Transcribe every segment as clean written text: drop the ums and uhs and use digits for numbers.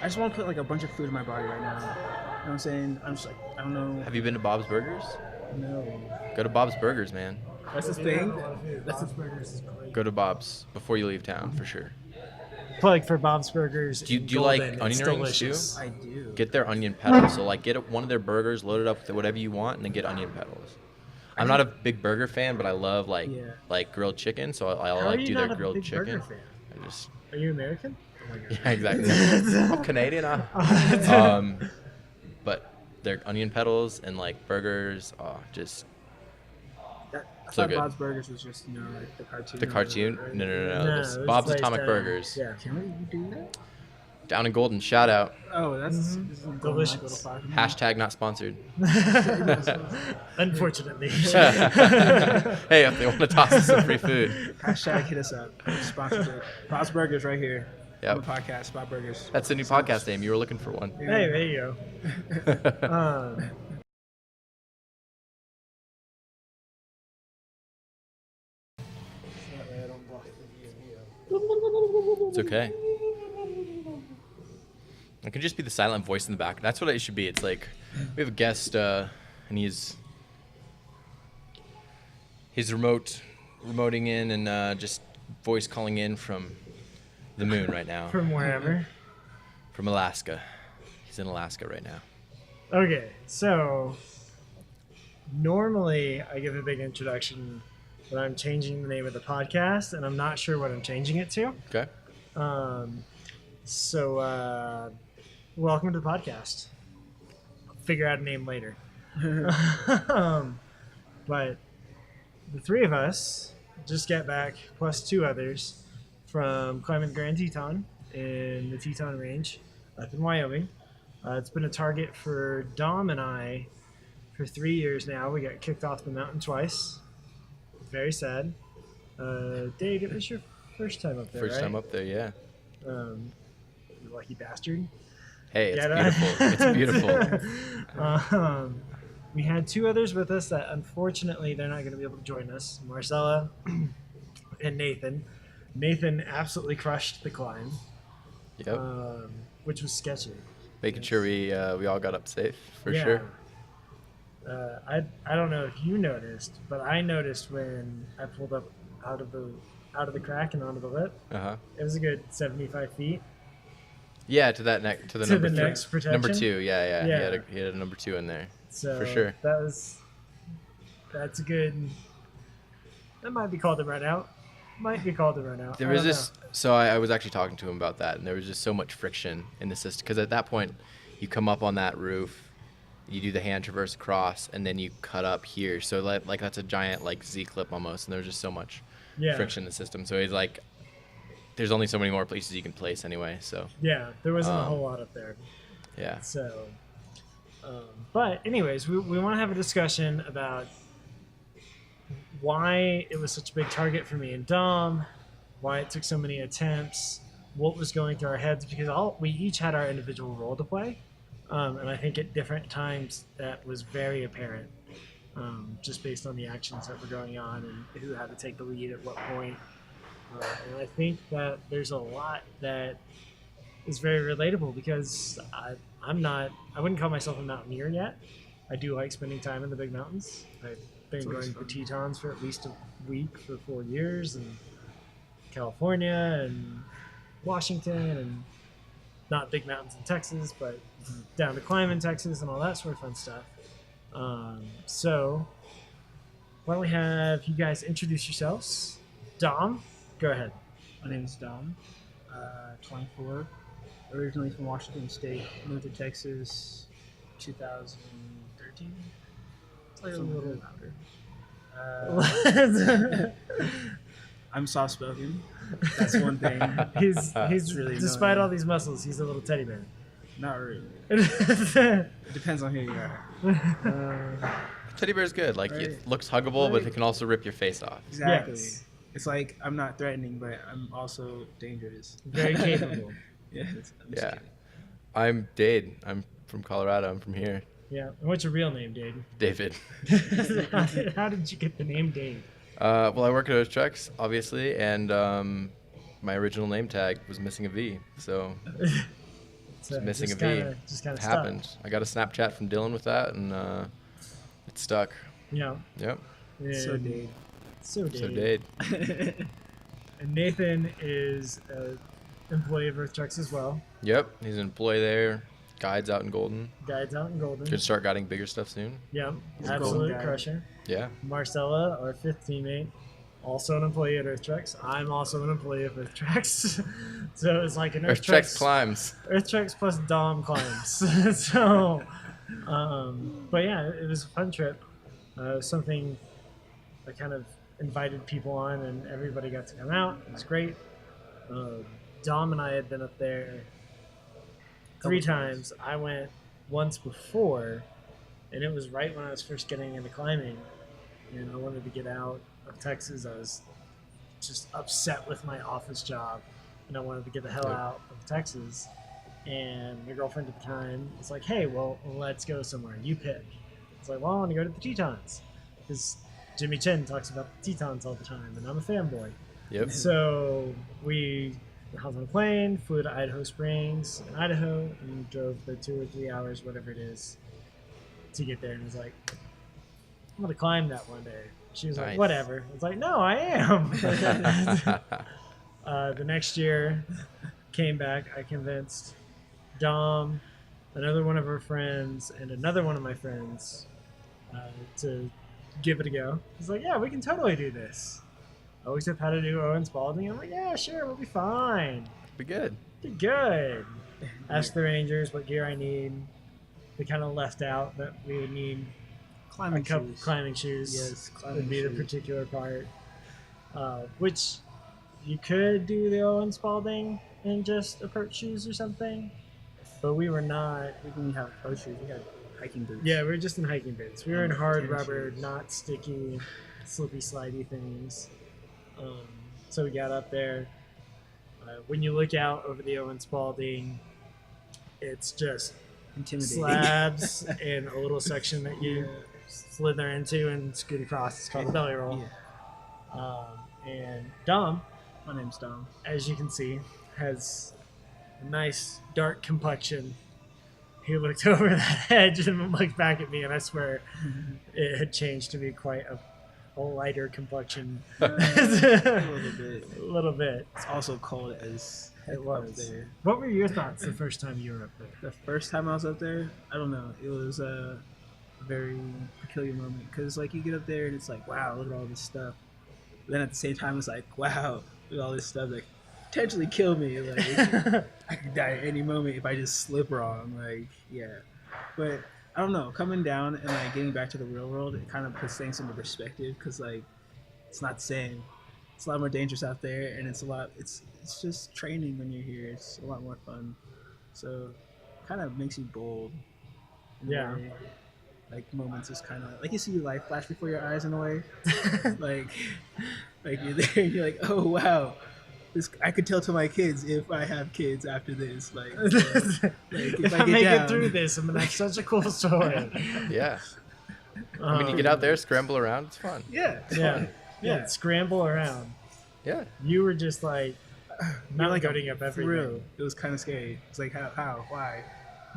I just want to put like a bunch of food in my body right now. You know what I'm saying? I'm just like, I don't know. Have you been to Bob's Burgers? No. Go to Bob's Burgers, man. That's the thing. That's Bob's Burgers is great. Go to Bob's before you leave town for sure. Like for Bob's Burgers. Do you like onion rings too? I do. Get their onion petals. So like get one of their burgers, load it up with whatever you want, and then get onion petals. I'm not a big burger fan, but I love like grilled chicken, so I like do their grilled chicken. I just Are you American? Oh my God. Yeah, exactly. I'm Canadian. But their onion petals and like burgers, just I so thought good. Bob's Burgers was just like the cartoon. The cartoon? Right? No. No, This it's Bob's placed Atomic down. Burgers. Yeah. Can we do that? Down in Golden. Shout out. Oh, that's this is Delicious. Hashtag not sponsored. Unfortunately. Hey, if they want to toss us some free food. Hashtag hit us up. Sponsorship. Bob's Burgers right here. Yep. On the podcast, Bob Burgers. That's the new podcast name. You were looking for one. Hey, there you go. It's okay. It can just be the silent voice in the back. That's what it should be. It's like we have a guest, and he's remoting in and just voice calling in from the moon right now. From wherever. From Alaska. He's in Alaska right now. Okay, so normally I give a big introduction, but I'm changing the name of the podcast, and I'm not sure what I'm changing it to. Okay. So welcome to the podcast. I'll figure out a name later. But the three of us just got back, plus two others, from climbing Grand Teton in the Teton Range up in Wyoming. It's been a target for Dom and I for 3 years now. We got kicked off the mountain twice. Very sad. Dave, it was your first time up there, First right? time up there, yeah. You lucky bastard. Hey, it's Yeah, beautiful. It's beautiful. We had two others with us that unfortunately they're not going to be able to join us, Marcella and Nathan. Nathan absolutely crushed the climb, Yep. which was sketchy. Making sure we all got up safe for Yeah. sure. I don't know if you noticed, but I noticed when I pulled up out of the crack and onto the lip. It was a good 75 feet. Yeah, to the number the three. next protection? Number 2, yeah. Yeah. He had a number 2 in there. So For sure. that's a good. That might be called a run out. There was this. So I was actually talking to him about that, and there was just so much friction in the system because at that point, you come up on that roof, you do the hand traverse across, and then you cut up here. So like that's a giant like Z clip almost, and there was just so much friction in the system. So he's like, there's only so many more places you can place anyway. So Yeah, there wasn't a whole lot up there. yeah. So, but anyways, we want to have a discussion about why it was such a big target for me and Dom, why it took so many attempts, what was going through our heads, because we each had our individual role to play, and I think at different times that was very apparent, just based on the actions that were going on and who had to take the lead at what point. And I think that there's a lot that is very relatable because I wouldn't call myself a mountaineer yet. I do like spending time in the big mountains. I've been going to the Tetons for at least a week for 4 years, and California and Washington, and not big mountains in Texas, but down to climb in Texas and all that sort of fun stuff. So why don't we have you guys introduce yourselves? Dom, go ahead. My name is Dom, 24, originally from Washington State, moved to Texas 2013. It's like a little louder. I'm soft-spoken. That's one thing. He's really despite annoying. all these muscles, he's a little teddy bear. Not really. It depends on who you are. Teddy bear's good. Like Right. it looks huggable, but it can also rip your face off. Exactly. Yes. It's like I'm not threatening, but I'm also dangerous. Very capable. Yeah. I'm just Yeah. kidding. I'm Dade. I'm from Colorado. I'm from here. Yeah. And what's your real name, Dave? David. How did you get the name Dave? Well, I work at O's Trucks, obviously, and my original name tag was missing a V. So So missing just a V. just kind It of happened. I got a Snapchat from Dylan with that, and it stuck. Yeah. Yep. So Dade. So So Dade. Dade. And Nathan is an employee of Earth Trucks as well. Yep. He's an employee there. Guides out in Golden. Guides out in Golden. Could start guiding bigger stuff soon. Yeah, He's a absolute Golden guy. crusher. Yeah. Marcella, our 5th teammate, also an employee at Earth Trucks. I'm also an employee of Earth Trucks. So it's like an Earth Trucks climbs. Earth Trucks plus Dom climbs. So, but yeah, it was a fun trip. Something I kind of invited people on, and everybody got to come out. It was great. Dom and I had been up there 3 times. I went once before, and it was right when I was first getting into climbing, and I wanted to get out of Texas. I was just upset with my office job, and I wanted to get the hell out of Texas. And my girlfriend at the time was like, hey, well, let's go somewhere. You pick. It's like, well, I want to go to the Tetons, because Jimmy Chin talks about the Tetons all the time, and I'm a fanboy. Yep. So we hopped on a plane, flew to Idaho Springs in Idaho, and drove the 2 or 3 hours, whatever it is, to get there. And I was like, I'm going to climb that one day. She was Nice. like, whatever. I was like, no, I am. The next year, came back. I convinced Dom, another one of her friends, and another one of my friends to give it a go. He's like, yeah, we can totally do this. I always have how to do Owen Spalding. I'm like, yeah, sure, we'll be fine. Be good. Be good. Ask the Rangers what gear I need. They kind of left out that we would need Climbing shoes. climbing shoes. Yes, climbing would be the shoes. particular part. Which you could do the Owen Spalding in just approach shoes or something, but we were not. We didn't have pro shoes. We had hiking boots. Yeah, we were just in hiking boots. We were in hard Tennis rubber, shoes. not sticky, slippy, slidey things. So we got up there. When you look out over the Owen Spalding, it's just Intimidating. slabs and a little section that you slither into and scoot across. It's called the belly roll. Yeah. And Dom, My name's Dom. as you can see, has a nice dark complexion. He looked over that edge and looked back at me, and I swear it had changed to be quite a lighter complexion. A little bit. A little bit. It's also cold as heck It up was. there. What were your thoughts the first time you were up there? The first time I was up there, I don't know. It was a very peculiar moment because, like, you get up there and it's like, wow, look at all this stuff. But then at the same time, it's like, wow, look at all this stuff that could potentially kill me. Like, I could die at any moment if I just slip wrong. Like, yeah. But I don't know. Coming down and like getting back to the real world, it kind of puts things into perspective because, like, it's not the same. It's a lot more dangerous out there, and it's a lot. It's just training when you're here. It's a lot more fun. So, kind of makes you bold. in a Yeah. way. Like moments is kind of like you see life flash before your eyes in a way. like you're there and you're like, oh wow, this I could tell to my kids if I have kids after this. Like If I make it through this, I'm gonna have such a cool story. Yeah. I mean, you get out there, scramble around. It's fun. Yeah, it's Yeah. fun. Yeah, scramble around. Yeah. You were just like You're not like goading a up everything. thrill. It was kind of scary. It's like how, why?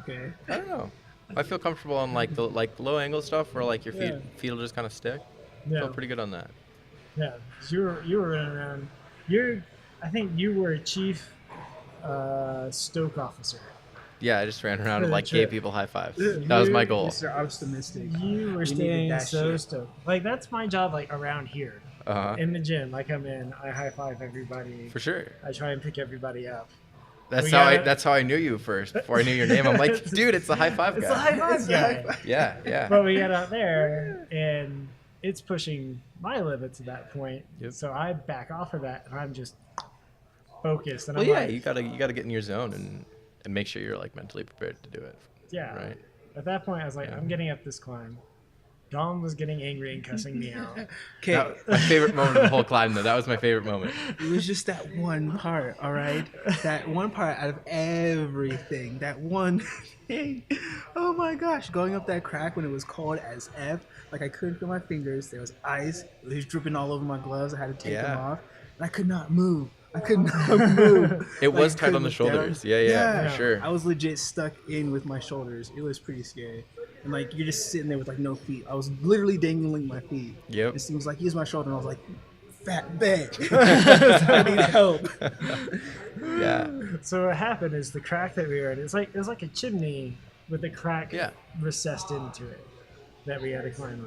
Okay. I don't know. I feel comfortable on like the low angle stuff where like your feet Yeah. feet will just kind of stick. Yeah. Feel pretty good on that. Yeah, 'cause you were running around. I think you were a chief stoke officer. Yeah, I just ran around For and the like trip. gave people high fives. That was my goal. Mr. Optimistic. You were We needed staying that so shit. stoked. Like that's my job. Like around here Uh-huh. in the gym, I come in, I high five everybody. For sure. I try and pick everybody up. That's We how gotta- that's how I knew you first. Before I knew your name, I'm like, dude, it's the high five It's guy. the high five guy. Yeah, yeah. But we get out there and it's pushing my limits at that point. Yep. So I back off of that and I'm just focused. And Well, I'm yeah, like, you gotta get in your zone and make sure you're like mentally prepared to do it. yeah. Right. At that point, I was like, Yeah. I'm getting up this climb. Dom was getting angry and cussing me out. Okay. My favorite moment of the whole climb, though. That was my favorite moment. It was just that one part, all right? That one part out of everything. That one thing. Oh my gosh. Going up that crack when it was cold as F. Like I couldn't feel my fingers. There was ice. It was dripping all over my gloves. I had to take them Yeah. off. And I could not move. I could not move. It was tight couldn't on the look down. shoulders. Yeah, for sure. I was legit stuck in with my shoulders. It was pretty scary. And like you're just sitting there with like no feet. I was literally dangling my feet. Yep. This thing was like, use my shoulder, and I was like, fat bet. I need help. Yeah. So what happened is the crack that we were in, it was like a chimney with a crack recessed into it that we had to climb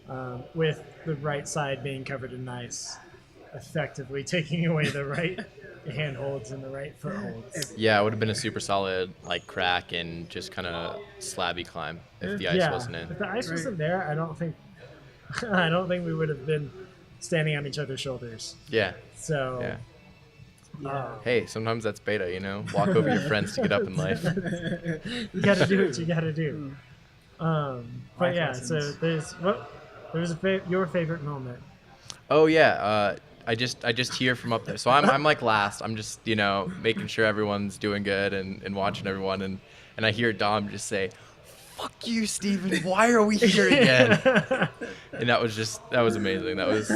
on. With the right side being covered in ice, effectively taking away the right handholds and the right footholds. Yeah, it would have been a super solid like crack and just kind of slabby climb if the ice wasn't in. If the ice wasn't there, I don't think we would have been standing on each other's shoulders. Yeah. So. Yeah. Hey, sometimes that's beta, you know? Walk over your friends to get up in life. You gotta do what you gotta do. But yeah, so there's your favorite moment. Oh yeah, I just hear from up there. So I'm like last. I'm just, you know, making sure everyone's doing good and watching everyone and I hear Dom just say, "Fuck you, Steven, why are we here again?" And that was amazing. That was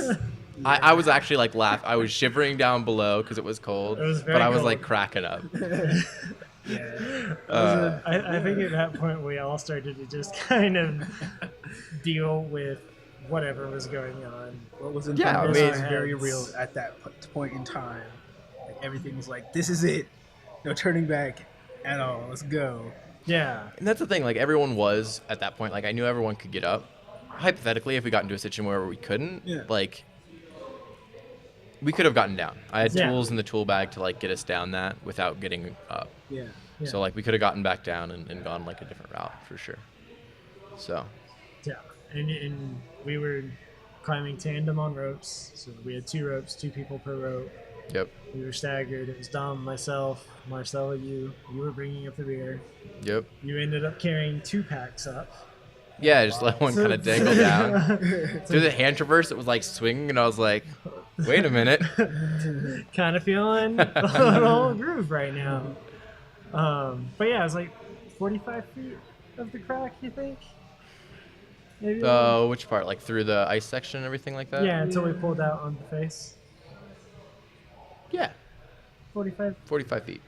I was actually like I was shivering down below because it was cold, but I was cold. like cracking up. I think at that point we all started to just kind of deal with whatever was going on. What was in front of us was very real at that point in time. Like everything was like, this is it. No turning back at all. Let's go. Yeah. And that's the thing. Like everyone was at that point. Like I knew everyone could get up. Hypothetically, if we got into a situation where we couldn't, like we could have gotten down. I had tools in the tool bag to like get us down that without getting up. Yeah. So like we could have gotten back down and gone like a different route for sure. So. Yeah, and we were climbing tandem on ropes. So we had 2 ropes, 2 people per rope. Yep. We were staggered. It was Dom, myself, Marcella, you. You were bringing up the rear. Yep. You ended up carrying 2 packs up. Yeah, just let one kind of dangle down. Through the hand traverse, it was like swinging, and I was like, wait a minute. Kind of feeling a little groove right now. But yeah, it was like 45 feet of the crack, you think? Maybe. Which part? Like through the ice section and everything like that? Yeah, until we pulled out on the face. Yeah. 45 feet. 45 feet.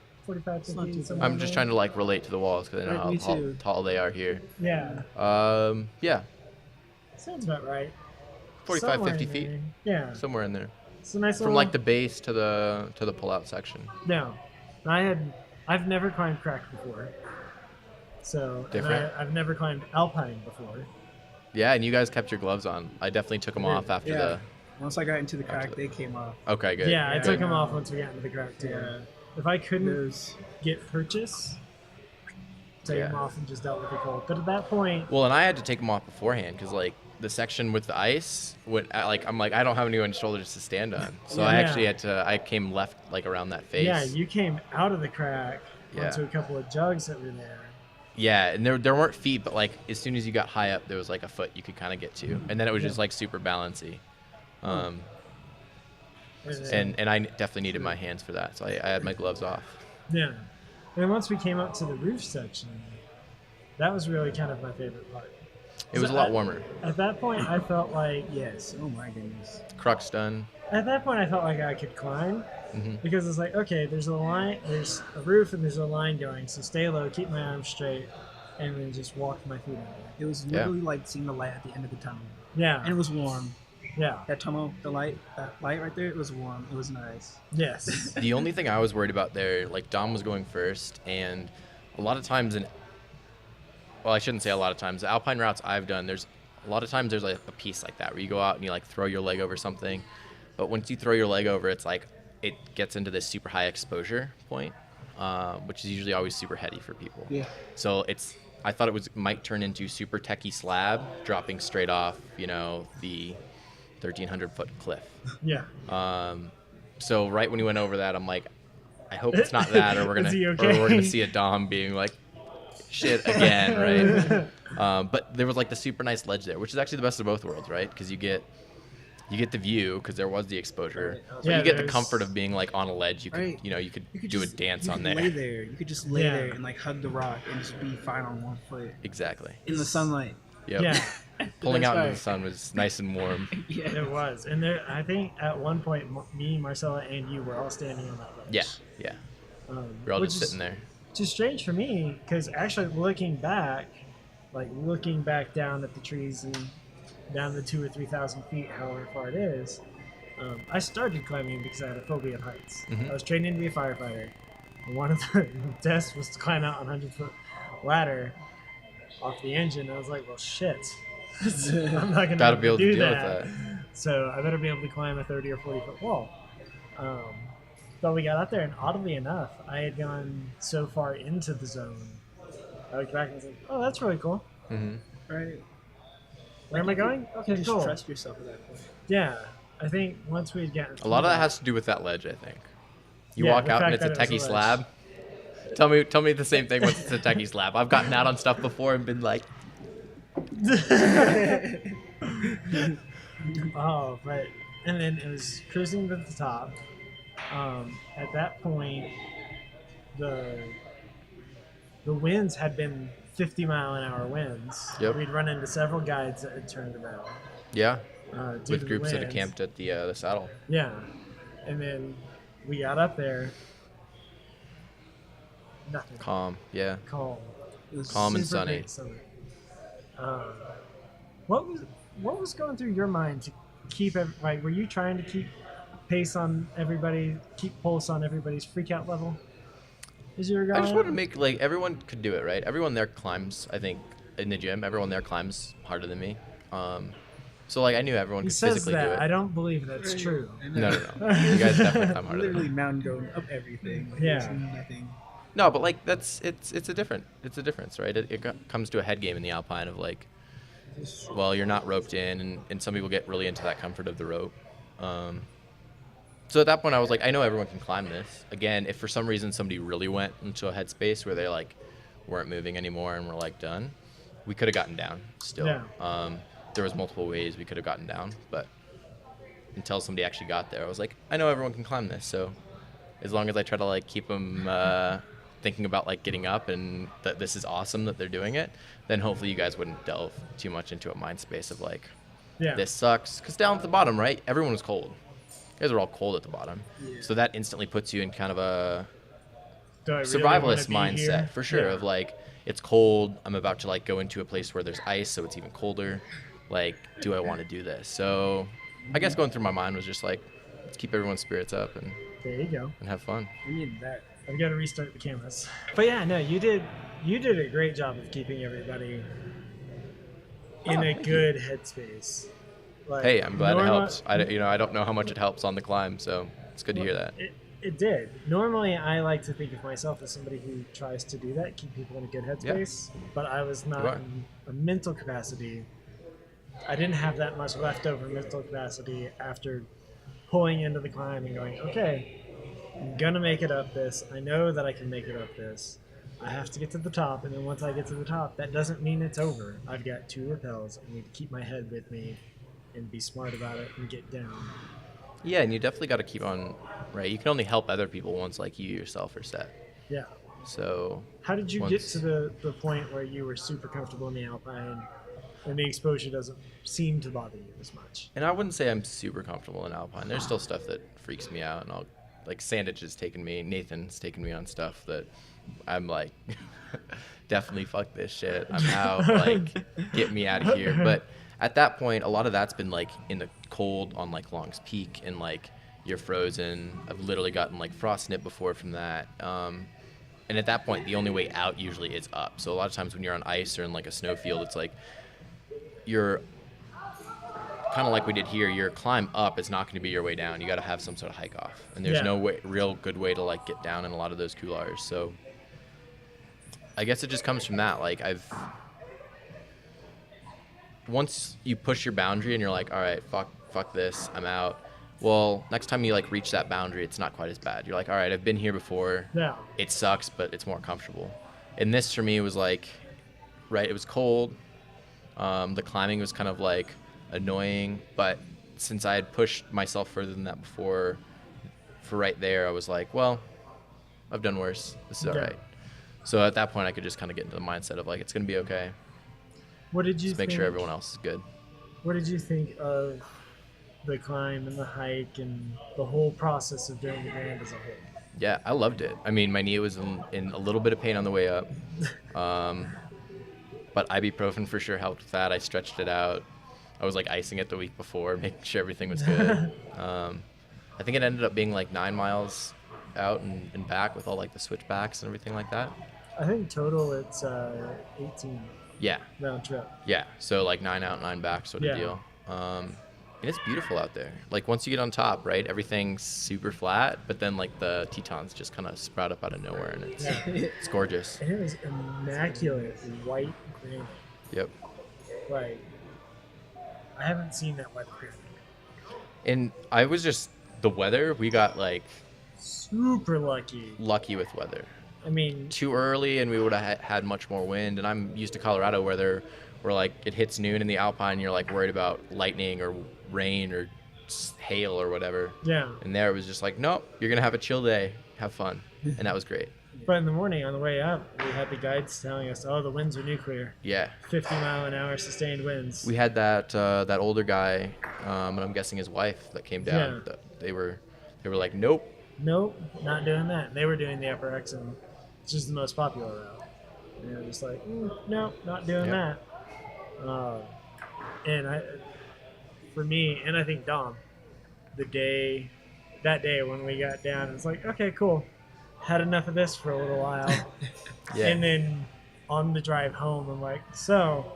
I'm just trying to like relate to the walls because I know how tall they are here. Yeah. Yeah. Sounds about right. 45, Somewhere 50 in feet. there. Yeah. Somewhere in there. It's a nice from like the base to the pull-out section. No. I've never climbed crack before. So I've never climbed alpine before. Yeah, and you guys kept your gloves on. I definitely took them off after the. Once I got into the crack, they came off. Okay, good. Yeah, I took them off once we got into the crack too. Yeah. If I couldn't get purchase, take them off and just dealt with the cold. But at that point, well, and I had to take them off beforehand because like the section with the ice I'm like I don't have anyone shoulders to stand on, so I actually had to. I came left like around that face. Yeah, you came out of the crack onto a couple of jugs that were there. Yeah, and there weren't feet, but like as soon as you got high up, there was like a foot you could kind of get to, and then it was just like super balancy. And I definitely needed my hands for that, so I had my gloves off. Yeah, and once we came up to the roof section, that was really kind of my favorite part. It was a lot warmer. At that point, I felt like oh my goodness, crux done. At that point, I felt like I could climb. Because it's like, okay, there's a line, there's a roof, and there's a line going. So stay low, keep my arms straight, and then just walk my feet under. It was literally like seeing the light at the end of the tunnel. Yeah, and it was warm. Yeah, that tunnel, that light right there, it was warm. It was nice. Yes. The only thing I was worried about there, like Dom was going first, and a lot of times well, I shouldn't say a lot of times. The alpine routes I've done, there's a lot of times there's like a piece like that where you go out and you like throw your leg over something, but once you throw your leg over, it's like it gets into this super high exposure point, which is usually always super heady for people. Yeah. So I thought it might turn into super techie slab dropping straight off, the 1,300 foot cliff. Yeah. So right when we went over that, I'm like, I hope it's not that, or we're gonna see a Dom being like, shit again, right? But there was like the super nice ledge there, which is actually the best of both worlds, right? Because you get the view because there was the exposure. But you get the comfort of being like on a ledge. You could you could do a dance on there. You could just lay there and like hug the rock and just be fine on one foot. Exactly. In the sunlight. Yep. Yeah. pulling That's out into right. the sun was nice and warm. Yeah. It was, and there. I think at one point, me, Marcella, and you were all standing on that ledge. Yeah. We're all Which just is sitting there. just strange for me because actually looking back down at the trees and down the 2,000 or 3,000 feet, however far it is, I started climbing because I had a phobia of heights. Mhm. I was training to be a firefighter, and one of the tests was to climb out on a 100-foot ladder off the engine. I was like, well, shit. I'm not gonna Gotta be able to do deal with that. So I better be able to climb a 30 or 40-foot wall. But we got out there, and oddly enough, I had gone so far into the zone. I looked back and was like, "Oh, that's really cool. Mm-hmm. Right. Where am I going? You Okay, just cool." trust yourself at that point. Yeah, I think once we had gotten A lot of through that has to do with that ledge, I think. You Yeah, walk the out and fact it's a that it techie was a ledge. slab. Tell me the same thing once it's a techie slab. I've gotten out on stuff before and been like, Oh, but and then it was cruising to the top. At that point, the winds had been 50-mile-an-hour winds. Yep. We'd run into several guides that had turned around. yeah, Due to with the groups that had winds. camped at the saddle. Yeah, and then we got up there. Nothing. Calm, yeah. Calm. It was Calm and Super sunny. great summer. What was going through your mind to keep like? Were you trying to keep pace on everybody, keep pulse on everybody's freak out level as you were going? I just wanted to make, like, everyone could do it, right? Everyone there climbs, I think, in the gym. Everyone there climbs harder than me. So, like, I knew everyone He could says physically do that. it. I don't believe that's Right. true. I No. know. You guys definitely climb harder than Literally me. mountain going up everything. Like, Yeah. there's nothing. No, but, like, it's a difference, right? It comes to a head game in the Alpine of, like, well, you're not roped in, and some people get really into that comfort of the rope. So at that point, I was like, I know everyone can climb this. Again, if for some reason somebody really went into a headspace where they, like, weren't moving anymore and were, like, done, we could have gotten down still. Yeah. There was multiple ways we could have gotten down, but until somebody actually got there, I was like, I know everyone can climb this. So as long as I try to, like, keep them thinking about, like, getting up and that this is awesome that they're doing it, then hopefully you guys wouldn't delve too much into a mind space of, like, Yeah. this sucks. Because down at the bottom, right, everyone was cold. You guys are all cold at the bottom. Yeah. So that instantly puts you in kind of a Do I really survivalist wanna be mindset here? for sure. Yeah. Of, like, it's cold. I'm about to, like, go into a place where there's ice, so it's even colder. Like, do I want to do this? So I guess going through my mind was just like, let's keep everyone's spirits up and There you go. have fun. We need that. I've got to restart the cameras. But yeah, no, you did a great job of keeping everybody in a good headspace. Like, Hey, I'm glad it norma- helps. I don't know how much it helps on the climb, so it's good to hear that. It did. Normally, I like to think of myself as somebody who tries to do that, keep people in a good headspace. But I was not You are. in a mental capacity. I didn't have that much leftover mental capacity after pulling into the climb and going, okay, I'm gonna make it up this. I know that I can make it up this. I have to get to the top, and then once I get to the top, that doesn't mean it's over. I've got 2 rappels. I need to keep my head with me and be smart about it and get down. Yeah, and you definitely got to keep on, right? You can only help other people once, like, you yourself are set. Yeah. So How did you get once- to the point where you were super comfortable in the Alpine and the exposure doesn't seem to bother you as much? And I wouldn't say I'm super comfortable in Alpine. There's still stuff that freaks me out, and Sandage has taken me, Nathan's taken me on stuff that I'm like, definitely fuck this shit. I'm out, like, get me out of here. But at that point, a lot of that's been, like, in the cold on, like, Long's Peak, and, like, you're frozen. I've literally gotten, like, frostnip before from that. And at that point, the only way out usually is up. So a lot of times when you're on ice or in, like, a snowfield, it's like you're kind of like we did here. Your climb up is not going to be your way down. You got to have some sort of hike off, and there's Yeah. no real good way to, like, get down in a lot of those couloirs. So I guess it just comes from that. Like, once you push your boundary and you're like, all right, fuck this, I'm out. Well, next time you, like, reach that boundary, it's not quite as bad. You're like, all right, I've been here before. Yeah. It sucks, but it's more comfortable. And this for me was like, right, it was cold. The climbing was kind of, like, annoying, but since I had pushed myself further than that before, for right there, I was like, well, I've done worse. This is all Yeah. right. So at that point, I could just kind of get into the mindset of, like, it's going to be okay. What did you Just make think, sure everyone else is good. What did you think of the climb and the hike and the whole process of doing the Grand as a whole? Yeah, I loved it. I mean, my knee was in a little bit of pain on the way up. But ibuprofen for sure helped with that. I stretched it out. I was like icing it the week before, making sure everything was good. I think it ended up being like 9 miles out and back with all like the switchbacks and everything like that. I think total it's 18 Yeah. round trip. Yeah. So like 9 out, 9 back sort of deal. And it's beautiful out there. Like once you get on top, right, everything's super flat, but then like the Tetons just kind of sprout up out of nowhere, and it's gorgeous. And it was immaculate white granite. Yep. Like, I haven't seen that white granite. And I was just, the weather, we got like Super lucky. with weather. I mean, Too early and we would have had much more wind, and I'm used to Colorado where like it hits noon in the Alpine, you're like worried about lightning or rain or hail or whatever. yeah. And there it was just like, nope, you're gonna have a chill day, have fun. And that was great. But in the morning on the way up, we had the guides telling us, oh, the winds are nuclear. Yeah. 50-mile-an-hour sustained winds. We had that older guy, and I'm guessing his wife, that came down. Yeah. They were like, nope. Nope, not doing that. And they were doing the Upper Exum, which is the most popular route. And they were just like, nope, not doing that. And for me, and I think Dom, that day when we got down, it's like, okay, cool. Had enough of this for a little while. Yeah. And then on the drive home, I'm like, so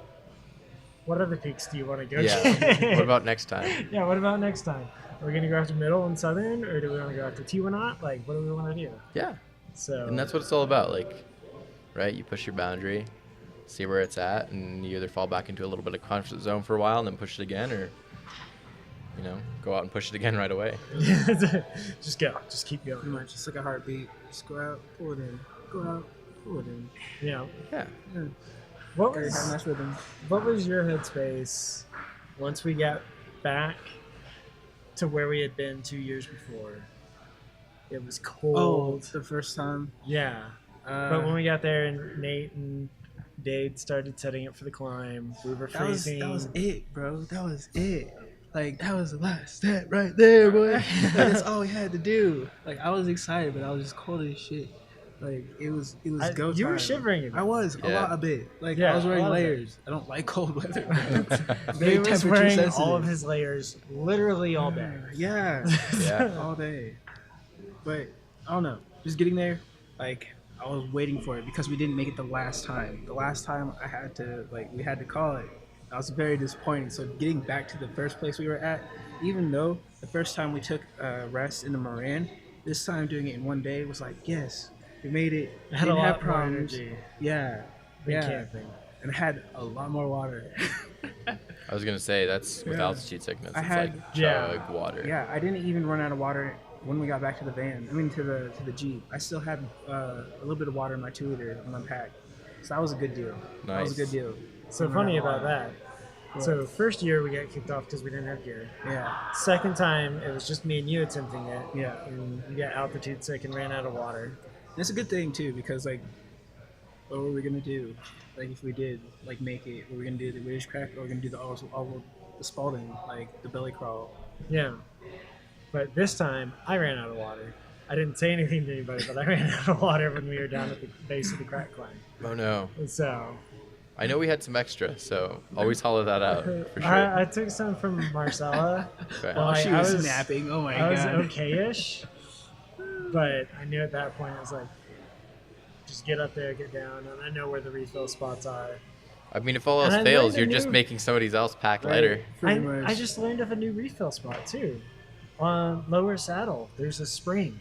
what other peaks do you want to go to? What about next time? Yeah, what about next time? Are we going to go after Middle and Southern, or do we want to go after Tiwanaut? Like, what do we want to do? Yeah. So, And that's what it's all about. Like, right? You push your boundary, see where it's at, and you either fall back into a little bit of comfort zone for a while and then push it again, or, go out and push it again right away. just go. Just keep going. Pretty much, it's like a heartbeat. Just go out, pull it in. Go out, pull it in. Yeah. Yeah. Yeah. What Very was, nice rhythm. what was your headspace once we got back to where we had been 2 years before? It was Oh, cold. the first time. Yeah. But when we got there and Nate and Dade started setting up for the climb, we were freezing. That was it, bro. That was it. Like, that was the last step right there, boy. That's all we had to do. Like, I was excited, but I was just cold as shit. Like, it was go time. You were shivering a bit. I was a bit. Like, Yeah, I was a wearing lot of it. layers. I don't like cold weather. He was temperature wearing sensitive. all of his layers literally all day. Yeah. Yeah. All day. But, I don't know. Just getting there, like, I was waiting for it because we didn't make it the last time. The last time we had to call it. I was very disappointed. So getting back to the first place we were at, even though the first time we took rest in the Moran, this time doing it in one day was like, yes, we made it. It had a Didn't lot have more problems. energy Yeah. than Yeah. camping. And I had a lot more water. I was going to say, that's with Yeah. altitude sickness. I It's had- like chug water. Yeah, I didn't even run out of water when we got back to the van. I mean, to the Jeep. I still had a little bit of water in my 2-liter in my pack. So that was a good deal. That was a Nice. good deal. So Running funny out of about water. that. So first year we got kicked off because we didn't have gear. Yeah. Second time it was just me and you attempting it. Yeah. And we got altitude sick and ran out of water. That's a good thing too, because like, what were we gonna do? Like, if we did like make it, were we gonna do the British crack, or were we gonna do the Spalding, like the belly crawl? Yeah. But this time I ran out of water. I didn't say anything to anybody, but I ran out of water when we were down at the base of the crack climb. Oh, no. And so I know we had some extra, so always holler that out for sure. I took some from Marcella. Okay. Well, She I was was- snapping. Oh my I was god. okay-ish, but I knew at that point I was like, just get up there, get down, and I know where the refill spots are. I mean, if all And else I fails, learned a you're just new- making somebody else pack Right. lighter. Pretty much. I just learned of a new refill spot too. On Lower Saddle, there's a spring.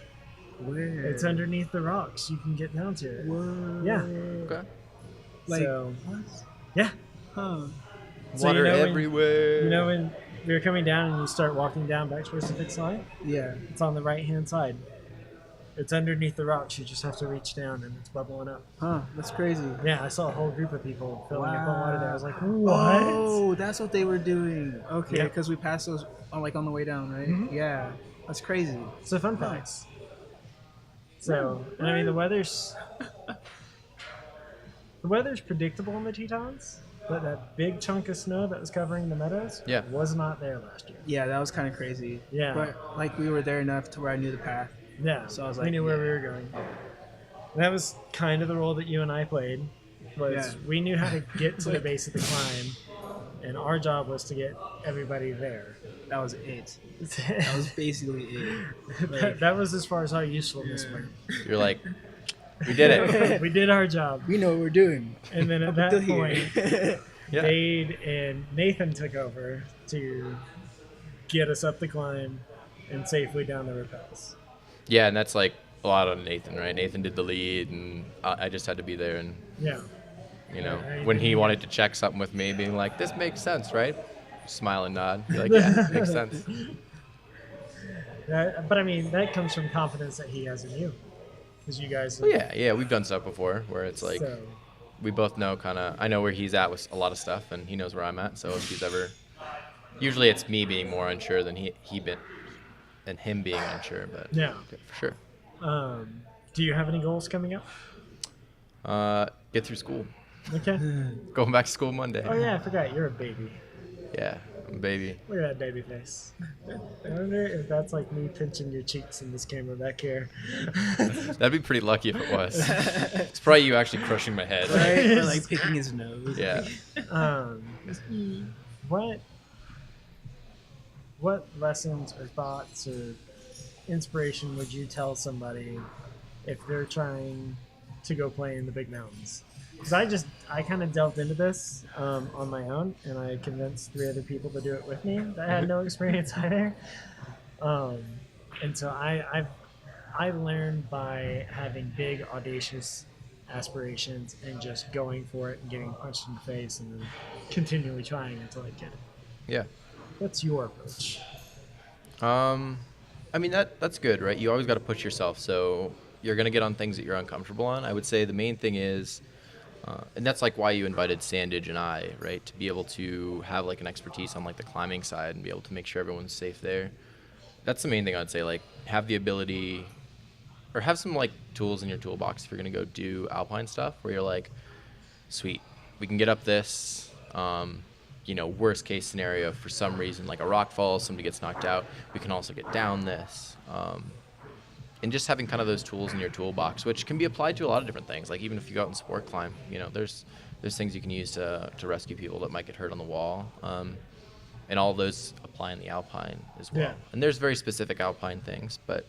Where? It's underneath the rocks. You can get down to it. Whoa. Yeah. Okay. Like, So, what? yeah. Huh. So Water you know when- everywhere. You know when we were coming down and you start walking down back towards the fixed line? Yeah. It's on the right-hand side. It's underneath the rocks. You just have to reach down and it's bubbling up. Huh. That's crazy. Yeah, I saw a whole group of people filling up on water there. I was like, what? Oh, that's what they were doing. Okay, Yeah. because we passed those on the way down, right? Mhm. Yeah. That's crazy. It's a fun fact. So, and I mean, the weather's predictable in the Tetons. but that big chunk of snow that was covering the meadows was not there last year. Yeah, that was kind of crazy. Yeah. But like we were there enough to where I knew the path. Yeah. So I was we like, knew where we were going. That was kind of the role that you and I played. Was we knew how to get to the base of the climb, and our job was to get everybody there. That was it. That was basically it. Like, that was as far as our usefulness went. You're like, we did it. We did our job. we know what we're doing. And then at that point, Yeah. Dade and Nathan took over to get us up the climb and safely down the rappels. Yeah, and that's like a lot on Nathan, right? Nathan did the lead, and I just had to be there. And Yeah. you know, when he wanted to check something with me, being like, "This makes sense, right?" Smile and nod. Be like, "Yeah, it makes sense." But I mean, that comes from confidence that he has in you, because you guys. Well, yeah, we've done stuff before where it's like So, we both know I know where he's at with a lot of stuff, and he knows where I'm at. So if he's ever, usually it's me being more unsure than and him being unsure. But yeah. for sure. Do you have any goals coming up? Get through school. Okay. Going back to school Monday. Oh yeah, I forgot you're a baby. Yeah, I'm a baby. Look at that baby face. I wonder if that's like me pinching your cheeks in this camera back here. That'd be pretty lucky if it was. It's probably you actually crushing my head. Right? Or like picking his nose. Yeah. What lessons or thoughts or inspiration would you tell somebody if they're trying to go play in the big mountains? Because I kind of delved into this on my own, and I convinced 3 other people to do it with me that had no experience either. And so I learned by having big, audacious aspirations and just going for it and getting punched in the face and then continually trying until I get it. Yeah. What's your approach? I mean that's good, right? You always got to push yourself, so you're gonna get on things that you're uncomfortable on. I would say the main thing is, and that's like why you invited Sandage and I, right? To be able to have like an expertise on like the climbing side and be able to make sure everyone's safe there. That's the main thing I'd say. Like have the ability, or have some like tools in your toolbox if you're gonna go do alpine stuff, where you're like, sweet, we can get up this. Worst case scenario, for some reason, like a rock falls, somebody gets knocked out, we can also get down this. And just having kind of those tools in your toolbox, which can be applied to a lot of different things. Like even if you go out and sport climb, there's things you can use to rescue people that might get hurt on the wall. And all those apply in the alpine as well. Yeah. And there's very specific alpine things, but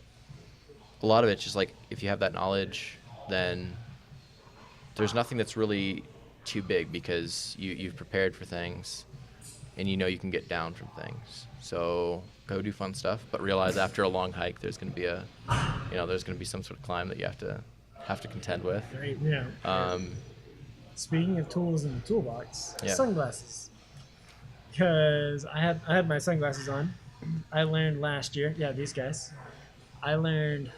a lot of it's just like if you have that knowledge, then there's nothing that's really too big because you've prepared for things and you can get down from things. So go do fun stuff, but realize after a long hike there's going to be there's going to be some sort of climb that you have to contend with. Right. Yeah. Speaking of tools in the toolbox, sunglasses. Because I had my sunglasses on. I learned last year, these guys. I learned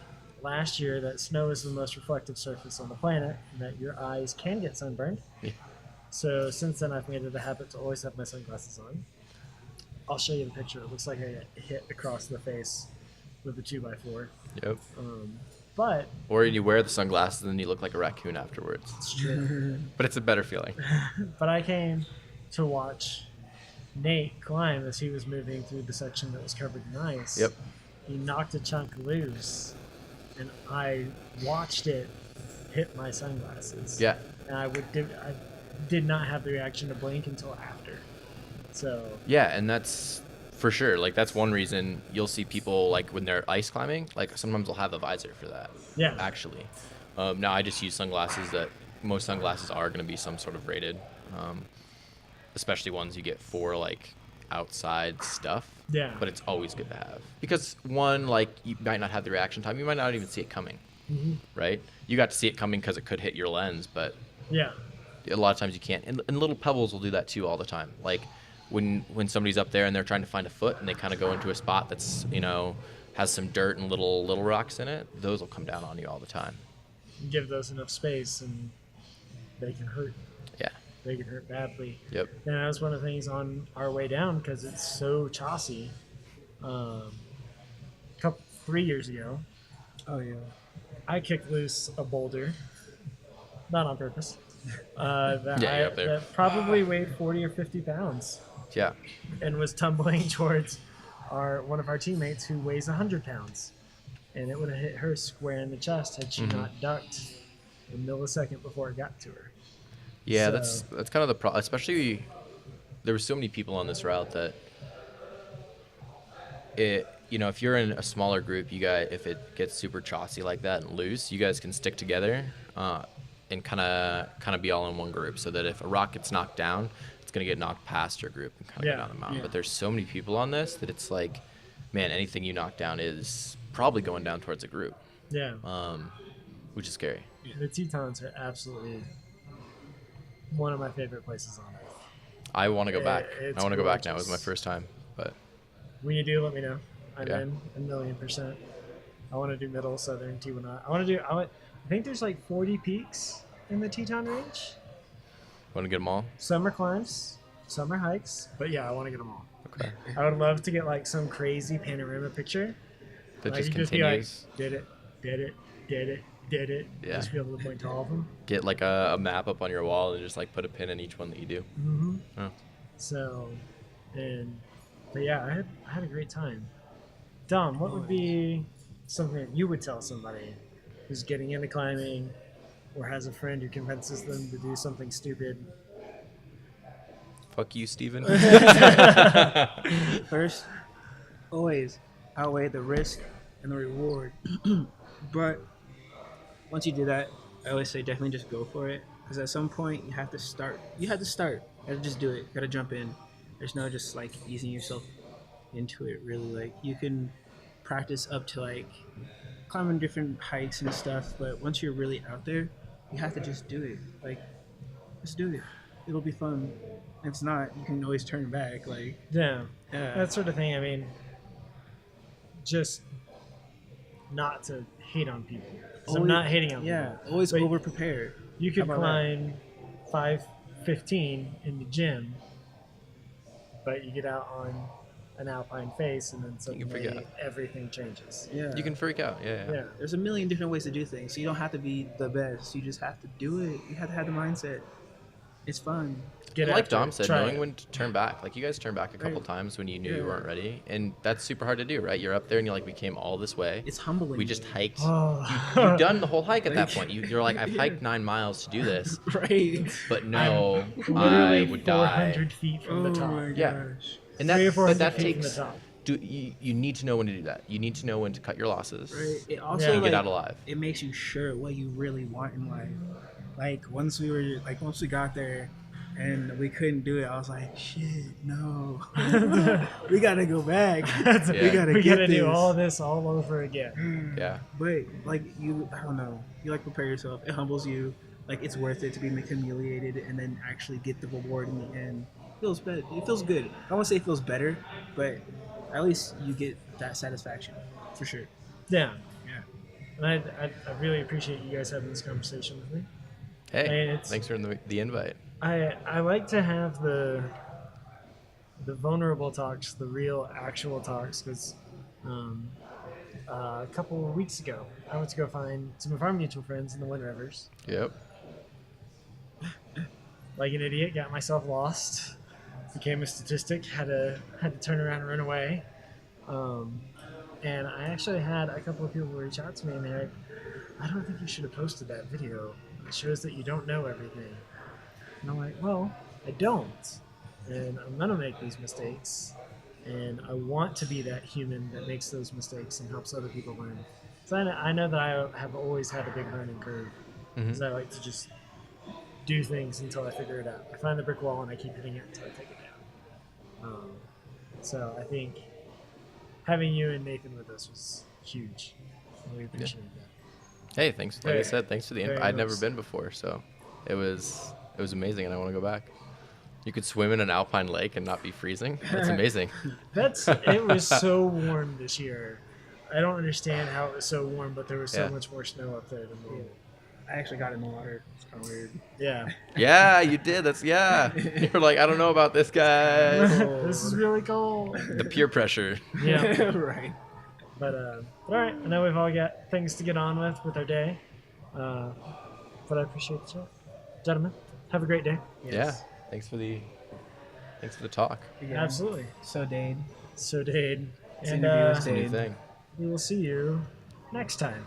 last year that snow is the most reflective surface on the planet, and that your eyes can get sunburned. Yeah. So since then, I've made it a habit to always have my sunglasses on. I'll show you the picture. It looks like I got hit across the face with a 2x4. Yep. But or you wear the sunglasses and then you look like a raccoon afterwards. it's true. But it's a better feeling. But I came to watch Nate climb as he was moving through the section that was covered in ice. Yep. He knocked a chunk loose, and I watched it hit my sunglasses. Yeah. And I did not have the reaction to blink until after. So yeah, and that's for sure. Like that's one reason you'll see people like when they're ice climbing, like sometimes they'll have a visor for that. Yeah. Actually, now I just use sunglasses that most sunglasses are going to be some sort of rated, especially ones you get for like outside stuff. Yeah. But it's always good to have because one, like you might not have the reaction time, you might not even see it coming. Mm-hmm. Right? You got to see it coming because it could hit your lens, but yeah, a lot of times you can't. And little pebbles will do that too all the time. Like when somebody's up there and they're trying to find a foot and they kind of go into a spot that's has some dirt and little rocks in it, those will come down on you all the time. Give those enough space and they can hurt. Yeah. They can hurt badly. Yep. And that was one of the things on our way down because it's so chossy. 3 years ago, Oh yeah. I kicked loose a boulder not on purpose. You're up there. That probably weighed 40 or 50 pounds Yeah. and was tumbling towards one of our teammates who weighs 100 pounds. And it would have hit her square in the chest had she not ducked a millisecond before it got to her. Yeah, So, that's kind of the problem. Especially, there were so many people on this route that if you're in a smaller group, you guys, if it gets super chossy like that and loose, you guys can stick together and kind of be all in one group, so that if a rock gets knocked down, it's gonna get knocked past your group and kind of go down the mountain. But there's so many people on this that it's like, man, anything you knock down is probably going down towards a group. Yeah. Which is scary. The Tetons are absolutely one of my favorite places on earth. I want to go back. It's I want to go back now. It gorgeous. was my first time, but When you do, let me know. I'm Yeah. in 1,000,000%. I want to do middle, southern, Tijuana. I think there's like 40 peaks in the Teton Range. want to get them all. Some are climbs, some are hikes, but yeah, I want to get them all. Okay. I would love to get like some crazy panorama picture. That Like, just you be like, continues. did it, did it, did it, did it. Yeah. Just be able to point to all of them. Get like a map up on your wall and just like put a pin in each one that you do. Mm-hmm. Oh. So, but yeah, I had a great time. Dom, what would be something that you would tell somebody who's getting into climbing or has a friend who convinces them to do something stupid? Fuck you, Steven. First, always outweigh the risk and the reward. But once you do that, I always say definitely just go for it. Because at some point, you have to start. You have to just do it. You gotta jump in. There's no just like easing yourself into it, really. Like, you can practice up to like climbing different hikes and stuff, but once you're really out there, you have to just do it. Like, just do it. It'll be fun. If it's not, you can always turn back. Like, Yeah, yeah. that sort of thing. I mean, just not to hate on people. 'Cause I'm not hating on people. Yeah, always But over prepared. You could How about climb 5:15 in the gym, but you get out on an alpine face, and then can freak suddenly out. everything changes. Yeah. You can freak out. Yeah. Yeah. There's a million different ways to do things, so you don't have to be the best. You just have to do it. You have to have the mindset. It's fun. Get Like after Dom it. said, Try knowing it. when to turn back. Like, you guys turned back a couple Right. times when you knew you Yeah. weren't ready, and that's super hard to do, right? You're up there and you like, we came all this way. It's humbling. We just hiked. Oh. You've done the whole hike at that Like- point. You're like, I've Yeah. hiked 9 miles to do this, right. but no, Literally I would die. 400 feet from the top. my Yeah. gosh. And 300 or that, 400 but that feet takes. from the top. You need to know when to do that. You need to know when to cut your losses. Right. It also Yeah. And get like, out alive. it makes you sure what you really want in life. Like, once we got there and we couldn't do it, I was like, shit, no. We gotta go back. We Yeah. gotta We get gotta this. do all this all over again. Yeah. But like, I don't know. You like prepare yourself. It humbles you. Like, it's worth it to be humiliated and then actually get the reward in the end. Feels better. It feels good. I won't say it feels better, but at least you get that satisfaction for sure. Yeah. Yeah. And I really appreciate you guys having this conversation with me. Hey, mean, it's- thanks for the invite. I like to have the vulnerable talks, the real actual talks, because a couple of weeks ago, I went to go find some of our mutual friends in the Wind Rivers. Yep. Like an idiot, got myself lost, became a statistic, had to turn around and run away. And I actually had a couple of people reach out to me and they're like, I don't think you should have posted that video. It shows that you don't know everything. And I'm like, well, I don't. And I'm going to make these mistakes. And I want to be that human that makes those mistakes and helps other people learn. So I know that I have always had a big learning curve because I like to just do things until I figure it out. I find the brick wall and I keep hitting it until I take it down. So I think having you and Nathan with us was huge. We appreciate that. Hey, thanks. Like I Very- said, thanks for the invite. very I'd never nice. been before, so it was amazing, and I want to go back. You could swim in an alpine lake and not be freezing. That's amazing. It was so warm this year. I don't understand how it was so warm, but there was so Yeah. much more snow up there than normal. I actually got in the water. It's kind of weird. Yeah. Yeah, you did. You're like, I don't know about this, guys. This is really cold. The peer pressure. Yeah. Right. But all right, I know we've all got things to get on with our day. but I appreciate the chat. Gentlemen, have a great day. Yes. Yeah. Thanks for the talk. Again. Absolutely. So Dade. So, Dade. This And interview was It's a new Dade. thing. we will see you next time.